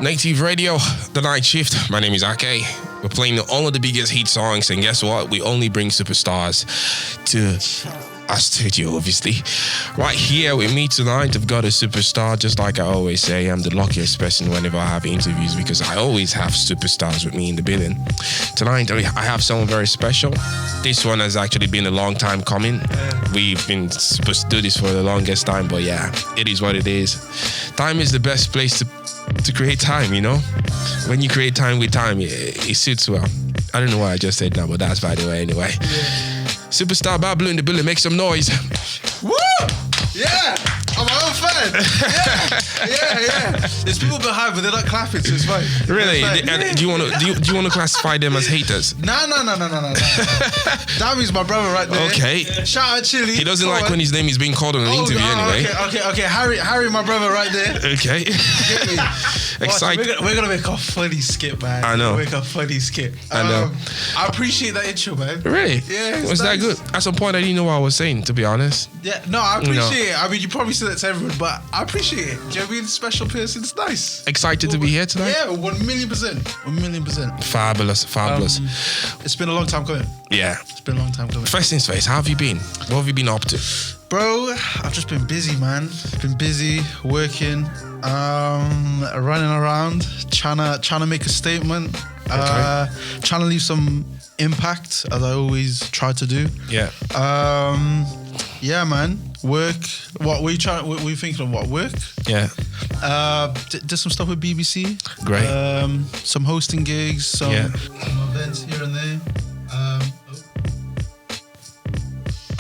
Native Radio, The Night Shift. My name is Ake. We're playing all of the biggest hit songs, and guess what? We only bring superstars to our studio, obviously. Right here with me tonight, I've got a superstar. Just like I always say, I'm the luckiest person whenever I have interviews because I always have superstars with me in the building. Tonight, I have someone very special. This one has actually been a long time coming. We've been supposed to do this for the longest time, but yeah, it is what it is. Time is the best place to create time, you know? When you create time with time, it suits well. I don't know why I just said that, but that's by the way anyway. Superstar Bablu in the building, make some noise. Woo! Yeah! I'm my own fan. Yeah. There's people behind, but they're not clapping, so it's fine. Really? It's fine. Do you want to classify them as haters? No. That means my brother right there. Okay. Shout out Chili. He doesn't like when his name is being called on an interview anyway. Okay. Harry, my brother right there. Okay. Get me. Excited. We're gonna make a funny skit, man. I know. Make a funny skit. I know. I appreciate that intro, man. Really? Yeah. Was that good? At some point, I didn't know what I was saying, to be honest. Yeah. No, I appreciate it. I mean, you probably said that to everyone, but I appreciate it. Do you know what I mean? Special person. It's nice. Excited to be here tonight? Yeah, 1,000,000%. 1,000,000%. Fabulous. It's been a long time coming. Yeah. It's been a long time coming. First things first, how have you been? What have you been up to? Bro, I've just been busy, man. Been busy, working, running around, trying to make a statement, trying to leave some impact, as I always try to do. Yeah. Yeah, man. Work. What were you thinking of? What work? Yeah. Did some stuff with BBC. Great. Some hosting gigs. Some events here and there.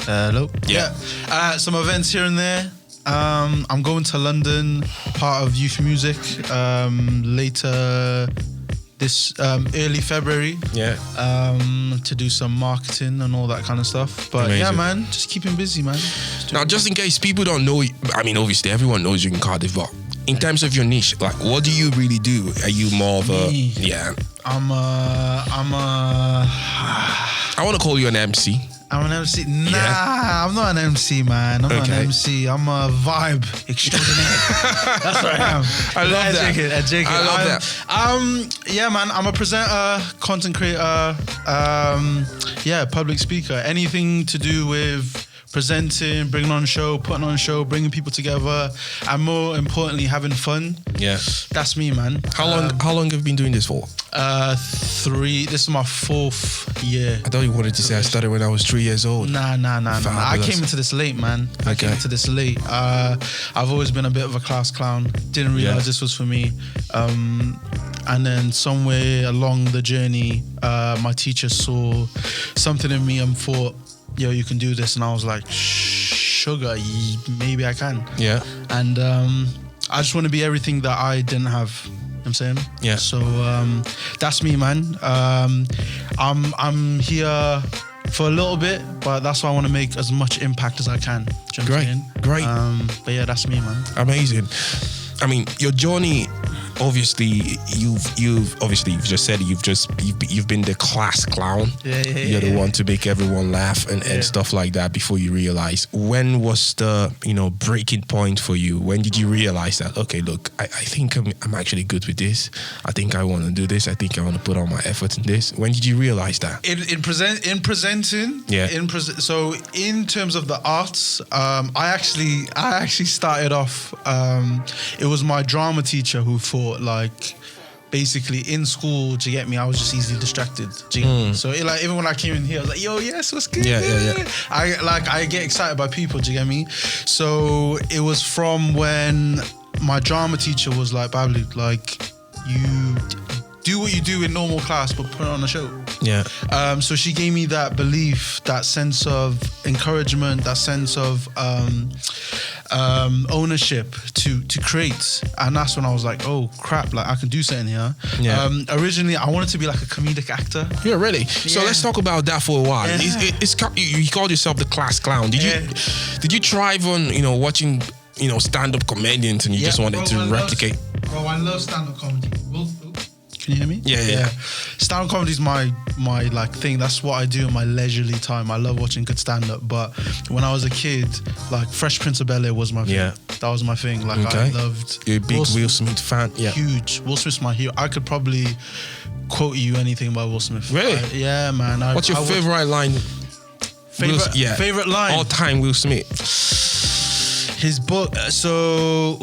Hello. Yeah. Some events here and there. I'm going to London, part of Youth Music, later this early February. Yeah. To do some marketing and all that kind of stuff. But Amazing. yeah, man, just keeping busy, man. Now, just in case people don't know, I mean, obviously everyone knows you in Cardiff, but in terms of your niche, like, what do you really do? Are you more of a... Yeah. I'm I want to call you an MC. I'm an MC. Nah, I'm not an MC, man. I'm not an MC. I'm a vibe extraordinaire. That's what I am. I love that. I love that. Yeah, man. I'm a presenter, content creator, public speaker. Anything to do with presenting, bringing on a show, putting on a show, bringing people together, and more importantly, having fun. Yeah. That's me, man. How long have you been doing this for? 3. This is my 4th year. I thought you wanted to say I started when I was 3 years old. Nah. I came into this late, man. I came into this late. I've always been a bit of a class clown. Didn't realize this was for me. And then somewhere along the journey, my teacher saw something in me and thought, yo, you can do this. And I was like, sugar, maybe I can. Yeah. And I just want to be everything that I didn't have. You know what I'm saying? Yeah. So that's me, man. I'm here for a little bit, but that's why I want to make as much impact as I can. Do you know what I'm saying? Great. But yeah, that's me, man. Amazing. I mean, your journey, obviously, you've just said you've been the class clown. You're the one to make everyone laugh and stuff like that before you realize. When was the breaking point for you? When did you realize that, okay, look, I think I'm actually good with this. I think I want to do this. I think I want to put all my effort in this. When did you realize that? In presenting. Yeah. So in terms of the arts, I actually started off. It was my drama teacher who thought, like, basically in school, do you get me? I was just easily distracted. Do you get me? So even when I came in here, I was like, yo, yes, what's good? Yeah. I get excited by people. Do you get me? So it was from when my drama teacher was like, Bablu, like, you do what you do in normal class, but put it on a show. Yeah. So she gave me that belief, that sense of encouragement, that sense of ownership to create, and that's when I was like, oh crap, like I can do something here. Yeah. Originally, I wanted to be like a comedic actor. Yeah, really. So let's talk about that for a while. Yeah. You called yourself the class clown. Did you thrive on watching stand-up comedians and you just wanted to replicate? Bro, I love stand-up comedy. Can you hear me? Yeah. Stand-up comedy is my like thing. That's what I do in my leisurely time. I love watching good stand-up. But when I was a kid, like Fresh Prince of Bel-Air was my thing. Yeah. That was my thing. Like I loved. You're a big Will Smith fan. Yeah. Huge. Will Smith's my hero. I could probably quote you anything by Will Smith. Really? Yeah, man. What's your favorite line? Favorite line? All time Will Smith. His book. So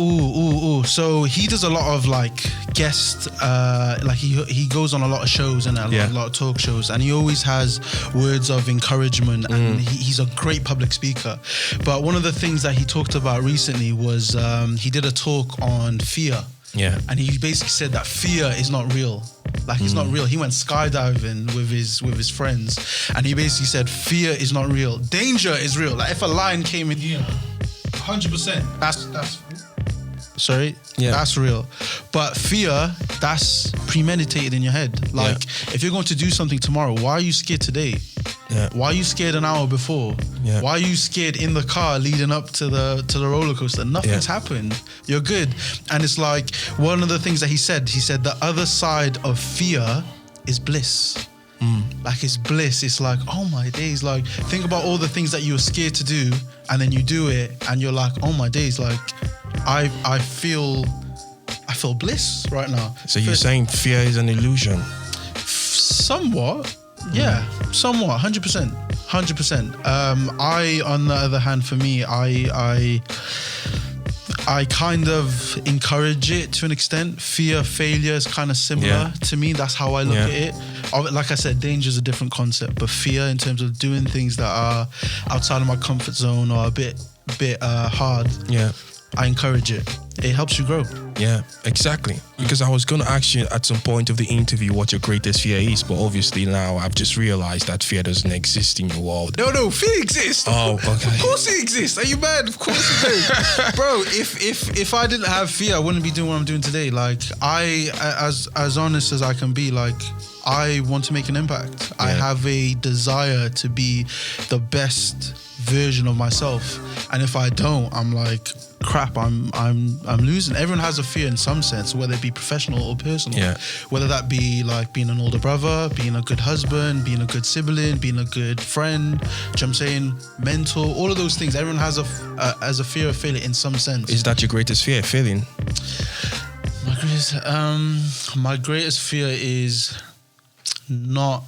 he does a lot of like guest. Like he goes on a lot of shows and a lot of talk shows, and he always has words of encouragement. And he's a great public speaker. But one of the things that he talked about recently was he did a talk on fear. Yeah. And he basically said that fear is not real. Like it's not real. He went skydiving with his friends, and he basically said fear is not real. Danger is real. Like if a lion came in, 100%. That's sorry. Yeah. That's real. But fear, that's premeditated in your head. Like if you're going to do something tomorrow, why are you scared today? Yeah. Why are you scared an hour before? Yeah. Why are you scared in the car leading up to the roller coaster? Nothing's happened. You're good. And it's like one of the things that he said the other side of fear is bliss. Like it's bliss. It's like, oh my days. Like think about all the things that you were scared to do, and then you do it, and you're like, oh my days. Like I feel bliss right now. So you're saying fear is an illusion? Somewhat. Yeah, somewhat. 100%. 100%. I, on the other hand, for me, I kind of encourage it to an extent. Fear, failure is kind of similar to me. That's how I look at it. Like I said, danger is a different concept, but fear in terms of doing things that are outside of my comfort zone or a bit hard. Yeah. I encourage it. It helps you grow. Yeah, exactly. Because I was going to ask you at some point of the interview what your greatest fear is, but obviously now I've just realized that fear doesn't exist in your world. No, fear exists. Oh, okay. Of course it exists. Are you mad? Of course it does. Bro, if I didn't have fear, I wouldn't be doing what I'm doing today. Like, as honest as I can be, like, I want to make an impact. Yeah. I have a desire to be the best version of myself. And if I don't, I'm like, crap, I'm losing. Everyone has a fear in some sense, whether it be professional or personal. Yeah. Whether that be like being an older brother, being a good husband, being a good sibling, being a good friend, do you know what I'm saying? Mentor, all of those things. Everyone has a fear of failure in some sense. Is that your greatest fear, failing? My greatest fear is not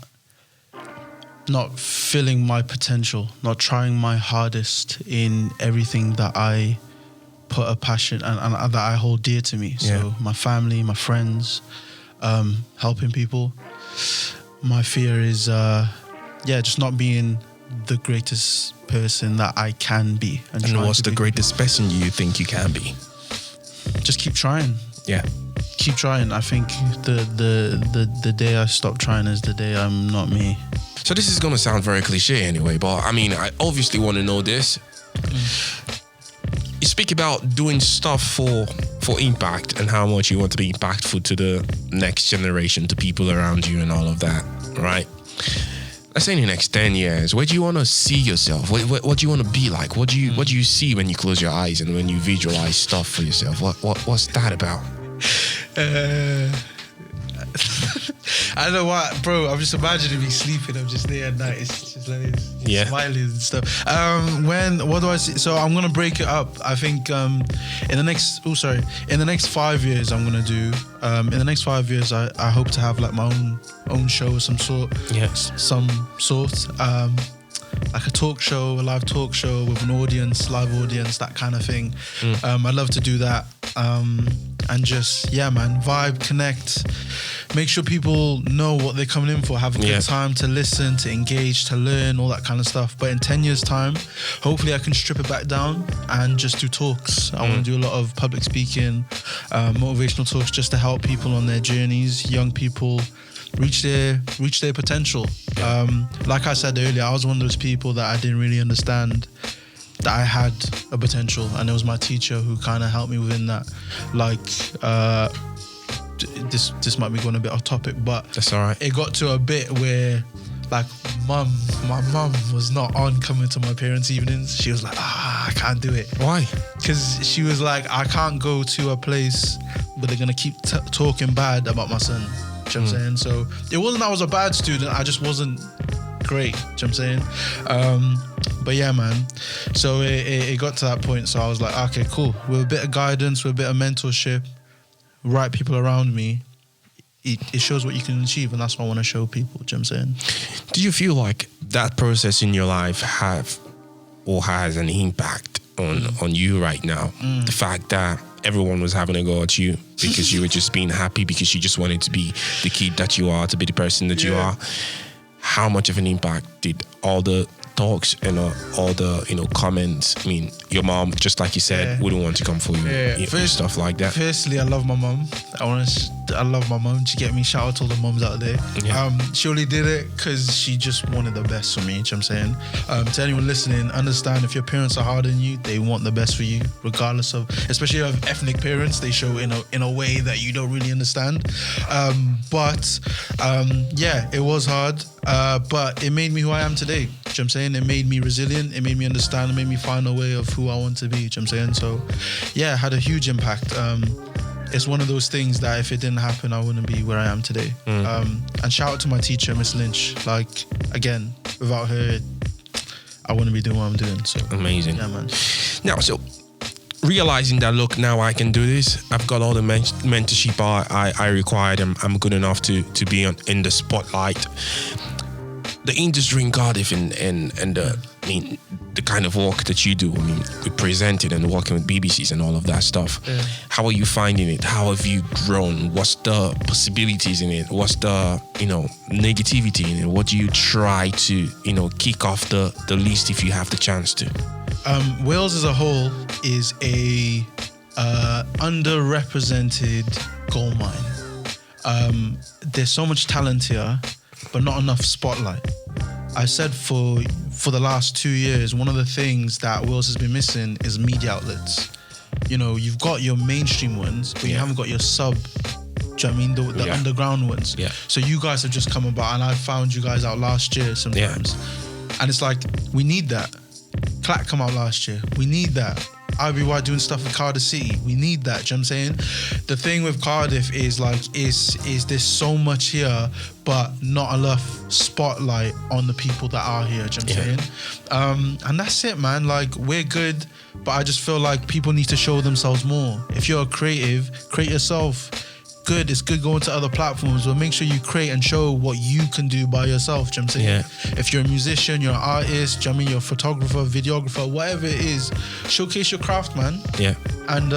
filling my potential, not trying my hardest in everything that I put a passion and that I hold dear to me. So my family, my friends, helping people. My fear is, just not being the greatest person that I can be. And what's the greatest person you think you can be? Just keep trying. Yeah. Keep trying. I think the day I stop trying is the day I'm not me. So this is going to sound very cliche anyway, but I mean, I obviously want to know this. You speak about doing stuff for impact and how much you want to be impactful to the next generation, to people around you and all of that, right? Let's say in the next 10 years, where do you want to see yourself? What do you want to be like? What do you see when you close your eyes and when you visualize stuff for yourself? What's that about? I don't know why, bro. I'm just imagining me sleeping. I'm just there at night. It's just like smiling and stuff. What do I see? So I'm gonna break it up. I think in the next 5 years, I'm gonna do. In the next 5 years, I hope to have like my own show of some sort. Yes. Some sort. Like a talk show, a live talk show with an audience, live audience, that kind of thing. I'd love to do that. And just, vibe, connect, make sure people know what they're coming in for, have a good time to listen, to engage, to learn, all that kind of stuff. But in 10 years' time, hopefully I can strip it back down and just do talks. I want to do a lot of public speaking, motivational talks, just to help people on their journeys, young people reach their potential. Like I said earlier, I was one of those people that I didn't really understand that I had a potential, and it was my teacher who kind of helped me within that. Like, this might be going a bit off topic, but that's all right. It got to a bit where, like, my mum was not on coming to my parents' evenings. She was like, I can't do it. Why? Because she was like, I can't go to a place where they're gonna keep talking bad about my son. you know what I'm saying? So it wasn't that I was a bad student, I just wasn't great, you know what I'm saying? But yeah, man. So it got to that point. So I was like, okay, cool. With a bit of guidance, with a bit of mentorship, right people around me, it shows what you can achieve, and that's what I want to show people. Do you know what I'm saying? Do you feel like that process in your life have or has an impact on you right now? The fact that everyone was having a go at you because you were just being happy because you just wanted to be the kid that you are, to be the person that you are. How much of an impact did all the talks and all the comments? I mean, your mom, just like you said, wouldn't want to come for you, stuff like that. Firstly, I love my mom. I love my mom. She get me. Shout out to all the moms out there. She only did it because she just wanted the best for me. You know what I'm saying? To anyone listening, understand if your parents are harder than you, they want the best for you, regardless of. Especially if you have ethnic parents, they show in a way that you don't really understand. But it was hard. But it made me who I am today. You know what I'm saying? It made me resilient. It made me understand. It made me find a way of who I want to be. You know what I'm saying? So, yeah, it had a huge impact. It's one of those things that if it didn't happen, I wouldn't be where I am today. And shout out to my teacher, Miss Lynch. Like, again, without her, I wouldn't be doing what I'm doing. So amazing. Yeah, man. Now, so realizing that, look, now I can do this. I've got all the mentorship I required. I'm good enough to be in the spotlight. The industry in Cardiff and the kind of work that you do, with presenting and working with BBCs and all of that stuff. How are you finding it? How have you grown? What's the possibilities in it? What's the negativity in it? What do you try to kick off the list if you have the chance to? Wales as a whole is a underrepresented gold mine. There's so much talent here, but not enough spotlight. I said for the last 2 years, one of the things that Wales has been missing is media outlets. You've got your mainstream ones, but you haven't got your sub, do you know what I mean? The underground ones. Yeah. So you guys have just come about, and I found you guys out last year sometimes. Yeah. And it's like, we need that. Clack come out last year. We need that. IBY doing stuff with Cardiff City. We need that. Do you know what I'm saying? The thing with Cardiff is there's so much here, but not enough spotlight on the people that are here. Do you know what I'm saying? And that's it, man. Like, we're good, but I just feel like people need to show themselves more. If you're a creative, create yourself. Good, it's good going to other platforms, but make sure you create and show what you can do by yourself. Do you know what I'm saying? If you're a musician, you're an artist, do you know what I mean? You're a photographer, videographer, whatever it is, showcase your craft, man. Yeah. And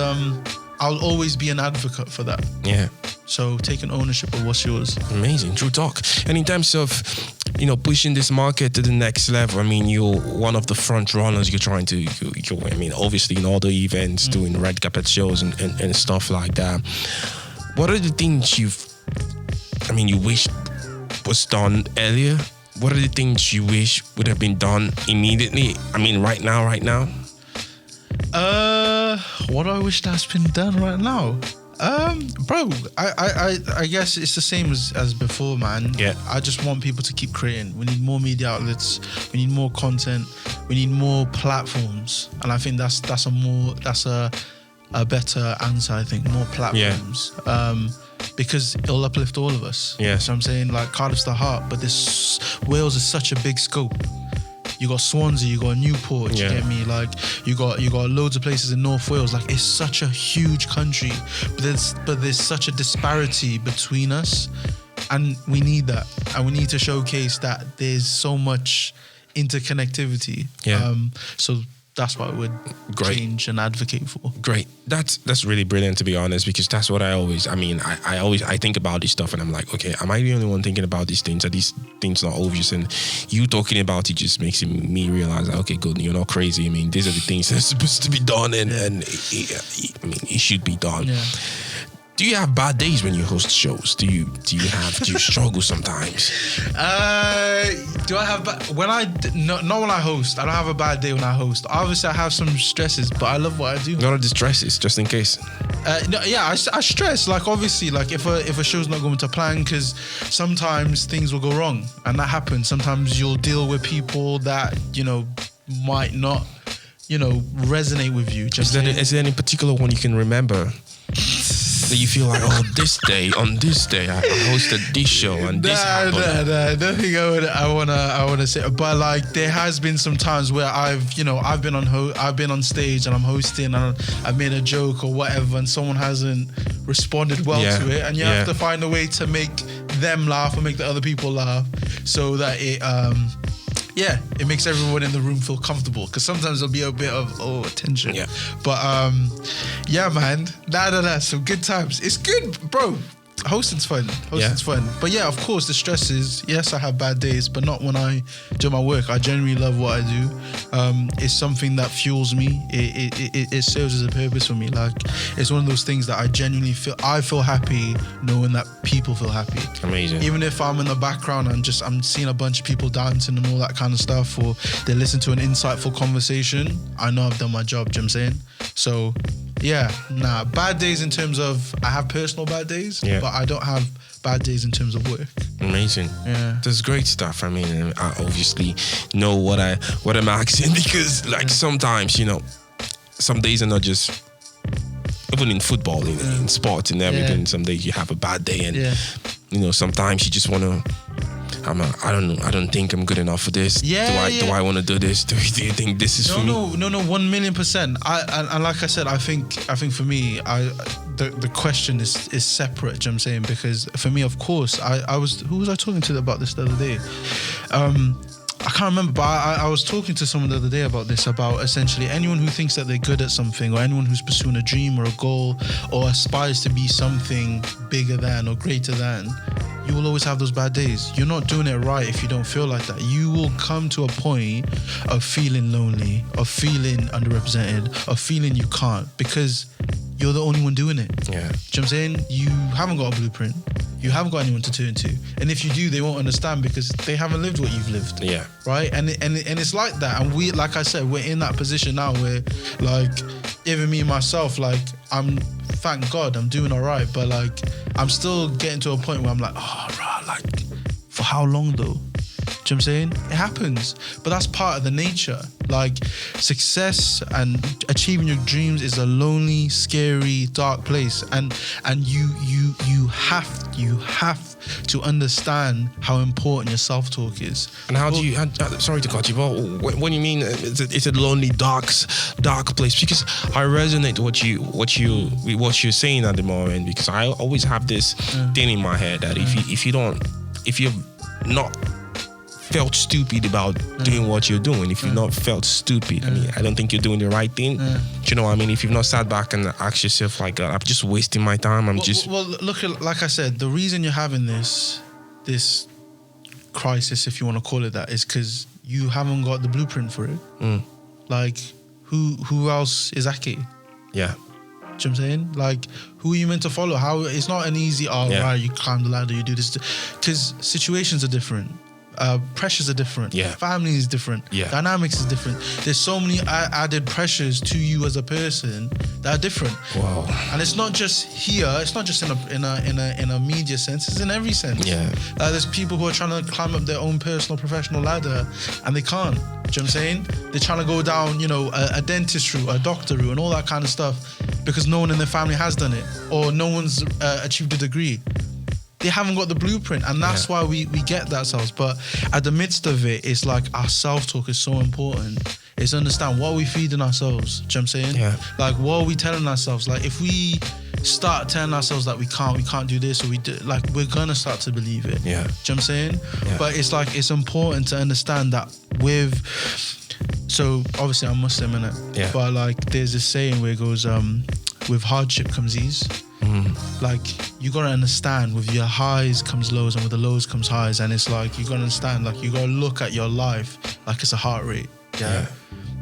I'll always be an advocate for that. Yeah. So taking ownership of what's yours. Amazing, true talk. And in terms of, pushing this market to the next level, you're one of the front runners. You're trying to, obviously in all the events, doing red carpet shows and stuff like that. What are the things you wish was done earlier? What are the things you wish would have been done immediately? Right now? What do I wish that's been done right now? Bro, I guess it's the same as before, man. Yeah. I just want people to keep creating. We need more media outlets. We need more content. We need more platforms. And I think that's a better answer, I think. More platforms. Because it'll uplift all of us. Yeah. So I'm saying, like, Cardiff's the heart, but Wales is such a big scope. You got Swansea, you got Newport, you get me? Like, you got loads of places in North Wales. Like, it's such a huge country, but there's such a disparity between us, and we need that. And we need to showcase that there's so much interconnectivity. Yeah. So that's what I would change and advocate for. Great. That's really brilliant, to be honest, because that's what I always, I think about this stuff and I'm like, okay, am I the only one thinking about these things? Are these things not obvious? And you talking about it just makes me realize that, okay, good, you're not crazy. These are the things that's supposed to be done and it should be done. Yeah. Do you have bad days when you host shows? Do you struggle sometimes? Do I have not when I host? I don't have a bad day when I host. Obviously, I have some stresses, but I love what I do. None of the stresses, just in case. I stress. Like, obviously, like if a show's not going to plan, because sometimes things will go wrong, and that happens. Sometimes you'll deal with people that might not resonate with you. Is there any particular one you can remember? that you feel like, oh, on this day, I hosted this show and this happened? Nothing I wanna say. But like, there has been some times where I've been on stage and I'm hosting and I've made a joke or whatever, and someone hasn't responded well to it, and you have to find a way to make them laugh or make the other people laugh, so that it makes everyone in the room feel comfortable, because sometimes there'll be a bit of tension. Yeah. But man, some good times. It's good, bro. Hosting's fun. Fun. But yeah, of course, the stress is, yes, I have bad days, but not when I do my work. I genuinely love what I do. It's something that fuels me. It serves as a purpose for me. Like, it's one of those things that I genuinely feel happy knowing that people feel happy. Amazing. Even if I'm in the background and I'm seeing a bunch of people dancing and all that kind of stuff, or they listen to an insightful conversation, I know I've done my job. Do you know what I'm saying? So bad days in terms of, I have personal bad days, but I don't have bad days in terms of work. Amazing. Yeah. That's great stuff. I mean, I obviously know what I'm asking, because like sometimes, some days are not just, even in football, in sports and everything, some days you have a bad day, and sometimes you just want to, I don't think I'm good enough for this. Do I want to do this? Do you think this is for me? No, 1,000,000%. And like I said, I think for me, the question is separate. Do you know what I'm saying? Because for me, of course, who was I talking to about this the other day? I can't remember, but I was talking to someone the other day about this, about essentially anyone who thinks that they're good at something, or anyone who's pursuing a dream or a goal, or aspires to be something bigger than or greater than, you will always have those bad days. You're not doing it right if you don't feel like that. You will come to a point of feeling lonely, of feeling underrepresented, of feeling you can't, because you're the only one doing it. Yeah. Do you know what I'm saying? You haven't got a blueprint. You haven't got anyone to turn to. And if you do, they won't understand, because they haven't lived what you've lived. Yeah. Right? And it's like that. And we, like I said, we're in that position now where, like, even me, myself, like, thank God, I'm doing all right. But, like, I'm still getting to a point where I'm like, like, for how long though? Do you know what I'm saying? It happens, but that's part of the nature. Like, success and achieving your dreams is a lonely, scary, dark place, and you have to understand how important your self-talk is. And how do you? Sorry to cut you, but what do you mean? It's a lonely, dark place? Because I resonate what you're saying at the moment, because I always have this thing in my head that if you've not felt stupid about doing what you're doing, if you've not felt stupid, I mean, I don't think you're doing the right thing. Do you know what I mean? If you've not sat back and asked yourself, like, I'm just wasting my time. Well, look, like I said, the reason you're having this crisis, if you want to call it that, is because you haven't got the blueprint for it. Like, who else is Ake? Yeah. Do you know what I'm saying? Like, who are you meant to follow? How? It's not an easy, right, you climb the ladder, you do this. Because situations are different. Pressures are different. Family is different. Dynamics is different. There's so many added pressures to you as a person that are different. Wow. And it's not just here. It's not just in a media sense. It's in every sense. There's people who are trying to climb up their own personal, professional ladder, and they can't. Do you know what I'm saying? They're trying to go down, a dentist route, a doctor route, and all that kind of stuff, because no one in their family has done it, or no one's achieved a degree. They haven't got the blueprint, and that's why we get that selves. But at the midst of it, it's like our self-talk is so important. It's understand what are we feeding ourselves. Do you know what I'm saying? Like, what are we telling ourselves? Like, if we start telling ourselves that we can't do this, or we're gonna start to believe it. Do you know what I'm saying? But it's like, it's important to understand that so obviously I'm Muslim, innit? But like, there's this saying where it goes, with hardship comes ease. Like, you gotta understand, with your highs comes lows, and with the lows comes highs, and it's like, you gotta understand, like, you gotta look at your life like it's a heart rate.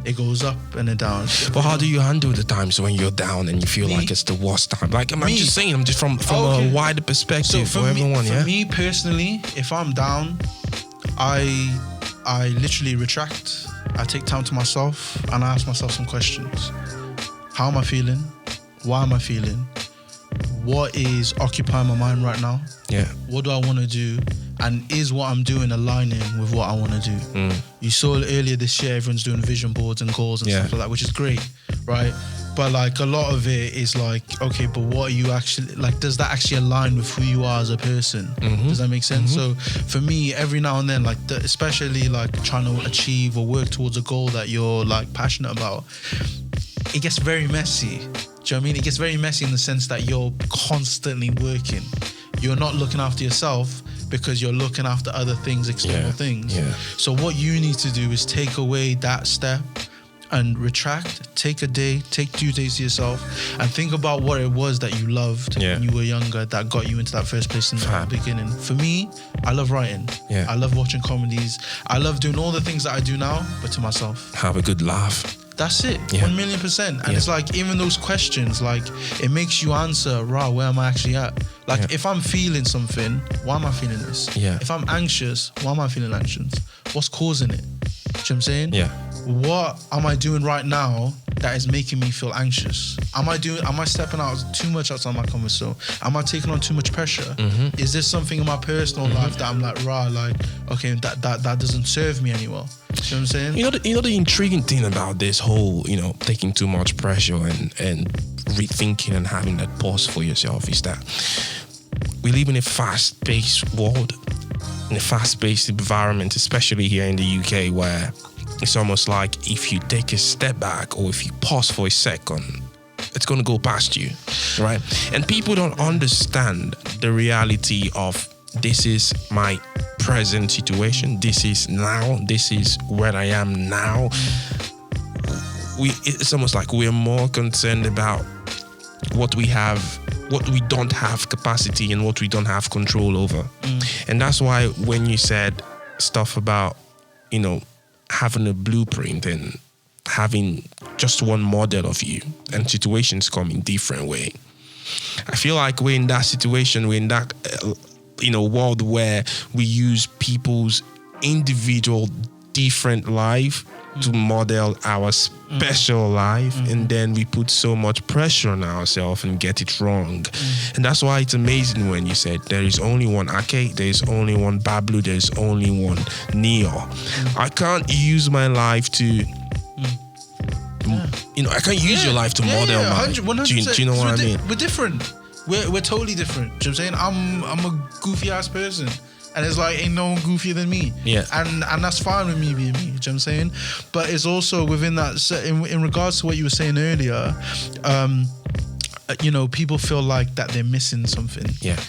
It goes up and then down. But how do you handle the times when you're down and you feel like it's the worst time? Like, I'm just saying, I'm just from a wider perspective for everyone. For me personally, if I'm down, I literally retract. I take time to myself and I ask myself some questions. How am I feeling? Why am I feeling? What is occupying my mind right now? What do I want to do? And is what I'm doing aligning with what I want to do? You saw earlier this year, everyone's doing vision boards and goals and stuff like that, which is great, right? But like a lot of it is like, okay, but what are you actually like? Does that actually align with who you are as a person? Does that make sense? So for me, every now and then, like especially like trying to achieve or work towards a goal that you're like passionate about, it gets very messy. Do you know what I mean? It gets very messy in the sense that you're constantly working. You're not looking after yourself because you're looking after other things, external things. Yeah. So what you need to do is take away that step and retract, take a day, take 2 days to yourself and think about what it was that you loved when you were younger that got you into that first place in the beginning. For me, I love writing. Yeah. I love watching comedies. I love doing all the things that I do now, but to myself. Have a good laugh. That's it, 1,000,000%. And it's like, even those questions, like, it makes you answer, rah, where am I actually at? Like, if I'm feeling something, why am I feeling this? Yeah. If I'm anxious, why am I feeling anxious? What's causing it? Do you know what I'm saying? Yeah. What am I doing right now that is making me feel anxious? Am I stepping out too much outside my comfort zone? Am I taking on too much pressure? Is there something in my personal life that I'm like, rah, like, okay, that doesn't serve me anymore? You know what I'm saying? You know the intriguing thing about this whole, taking too much pressure and rethinking and having that pause for yourself is that we live in a fast-paced world, in a fast-paced environment, especially here in the UK, where it's almost like if you take a step back or if you pause for a second, it's going to go past you, right? And people don't understand the reality of, this is my present situation. This is now. This is where I am now. It's almost like we're more concerned about what we have, what we don't have capacity and what we don't have control over. And that's why when you said stuff about, having a blueprint and having just one model of you and situations come in different way, I feel like we're in that situation, we're in that world where we use people's individual different life to model our special life, and then we put so much pressure on ourselves and get it wrong. And that's why it's amazing when you said there is only one Ake, there is only one Bablu, there is only one Neo. I can't use my life to I can't use your life to model mine. Do you know what I mean? We're different. We're totally different. Do you know what I'm saying? I'm a goofy ass person. And it's like, ain't no one goofier than me. Yeah. And that's fine with me being me. Do you know what I'm saying? But it's also within that, in regards to what you were saying earlier, people feel like that they're missing something. Yeah.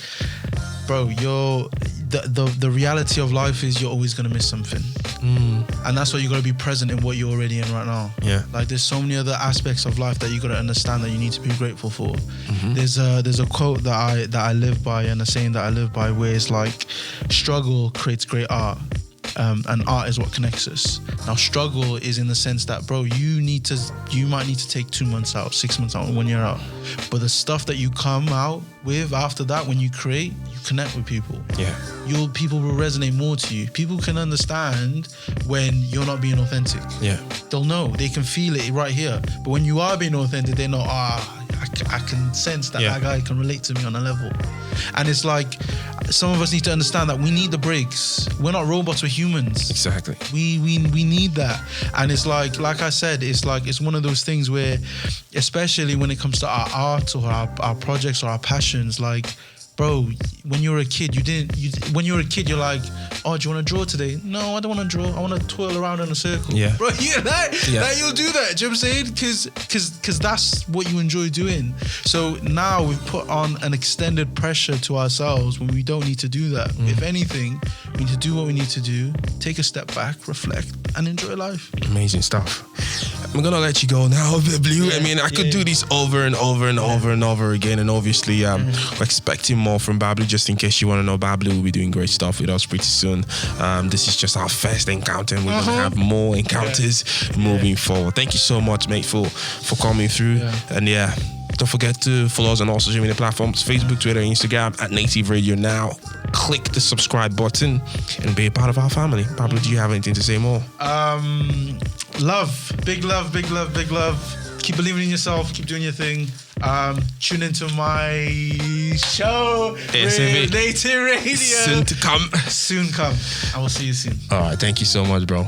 Bro, the reality of life is you're always going to miss something. And that's why you got to be present in what you're already in right now. Yeah. Like, there's so many other aspects of life that you got to understand that you need to be grateful for. There's a quote that I live by, and a saying that I live by, where it's like, struggle creates great art. And art is what connects us. Now, struggle is in the sense that, bro, you might need to take 2 months out, 6 months out, 1 year out. But the stuff that you come out with after that, when you create, you connect with people. Yeah. People will resonate more to you. People can understand when you're not being authentic. Yeah. They'll know. They can feel it right here. But when you are being authentic, they know, I can sense that that guy can relate to me on a level. And it's like, some of us need to understand that we need the breaks. We're not robots, we're humans. Exactly. We need that. And it's like I said, it's one of those things where, especially when it comes to our art or our projects or our passions, like, bro, when you're a kid, you're like, oh, do you want to draw today? No, I don't want to draw. I want to twirl around in a circle. Yeah. Bro, you'll do that. Do you know what I'm saying? Because that's what you enjoy doing. So now we've put on an extended pressure to ourselves when we don't need to do that. If anything, we need to do what we need to do, take a step back, reflect, and enjoy life. Amazing stuff. I'm going to let you go now, Bablu. I mean, I could do this over and over and over and over again. And obviously, we're expecting more from Bablu. Just in case you want to know, Bablu will be doing great stuff with us pretty soon. This is just our first encounter, and we're going to have more encounters moving forward. Thank you so much, mate, for coming through. And don't forget to follow us on all social media platforms, Facebook, Twitter, Instagram, at Native Radio Now. Click the subscribe button and be a part of our family. Bablu, do you have anything to say more? Love. Big love, big love, big love. Keep believing in yourself. Keep doing your thing. Tune into my show, Native Radio. Soon to come. Soon come. I will see you soon. All right. Thank you so much, bro.